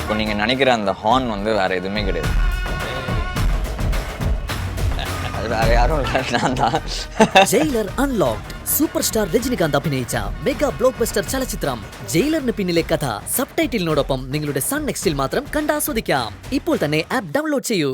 இப்போ நீங்கள் நினைக்கிற அந்த ஹார்ன் வந்து வேறு எதுவுமே கிடையாது. அது வேறு யாரும் இல்லை, நான் தான். Jailer unlocked super star Rajinikanth അഭിനയിച്ച മെഗാ ബ്ലോക്ക് ബസ്റ്റർ ചലച്ചിത്രം ജയിലറിന് പിന്നിലെ കഥ സബ്ടൈറ്റിലിനോടൊപ്പം നിങ്ങളുടെ സൺ നെക്സ്റ്റിൽ മാത്രം കണ്ടാസ്വദിക്കാം. ഇപ്പോൾ തന്നെ ആപ്പ് ഡൗൺലോഡ് ചെയ്യൂ.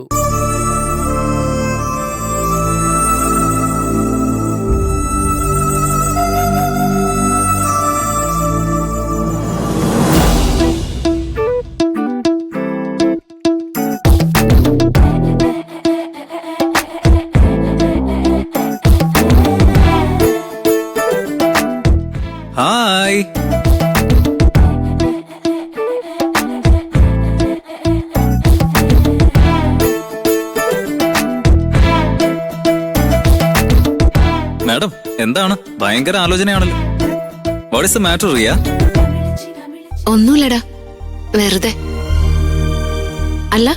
ഹായ്. മാഡം എന്താണ് ഭയങ്കര ആലോചനയാണല്ലോ. What is the matter Riya? ഒന്നുമില്ലടാ, വെറുതെ. അല്ല,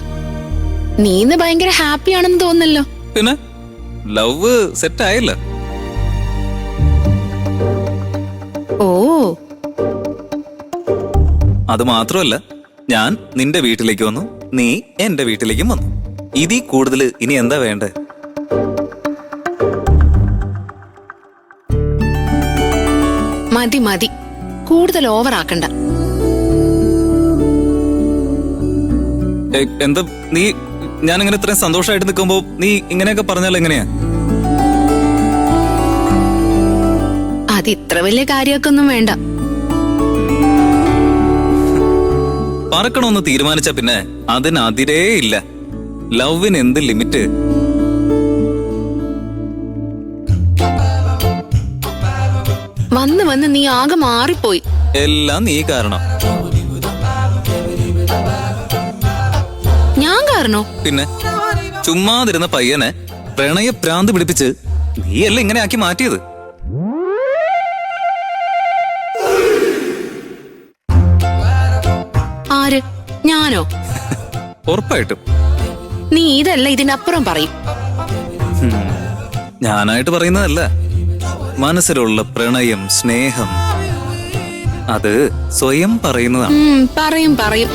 നീ ഇന്ന് ഭയങ്കര ഹാപ്പി ആണെന്ന് തോന്നുന്നല്ലോ. പിന്നെ ലവ് സെറ്റ് ആയില്ല. ഓ, അത് മാത്രമല്ല, ഞാൻ നിന്റെ വീട്ടിലേക്ക് വന്നു, നീ എന്റെ വീട്ടിലേക്കും വന്നു. ഇതിൽ കൂടുതൽ ഇനി എന്താ വേണ്ടേ? മതി മതി, കൂടുതൽ ഓവർ ആക്കണ്ട. എന്താ നീ, ഞാനിങ്ങനെ ഇത്രയും സന്തോഷമായിട്ട് നിൽക്കുമ്പോ നീ ഇങ്ങനെയൊക്കെ പറഞ്ഞാൽ എങ്ങനെയാ? അത് ഇത്ര വലിയ കാര്യമൊക്കെ ഒന്നും വേണ്ട. പറക്കണമെന്ന് തീരുമാനിച്ച പിന്നെ അതിനതിരേ ഇല്ല. ലവിന് എന്ത് ലിമിറ്റ്? വന്ന് വന്ന് നീ ആകെ മാറിപ്പോയി. എല്ലാം നീ കാരണം. ഞാൻ കാരണോ? പിന്നെ ചുമ്മാതിരുന്ന പയ്യനെ പ്രണയഭ്രാന്ത് പിടിപ്പിച്ച് നീയല്ലേ ഇങ്ങനെ ആക്കി മാറ്റിയത്. ആര്? ഞാനോ? ഉറപ്പായിട്ടും നീ ഇതല്ല ഇതിനപ്പുറം പറയും. ഞാനായിട്ട് പറയുന്നതല്ല. മനസ്സിലുള്ള പ്രണയം, സ്നേഹം അത് സ്വയം പറയുന്നതാണ്. പറയും പറയും.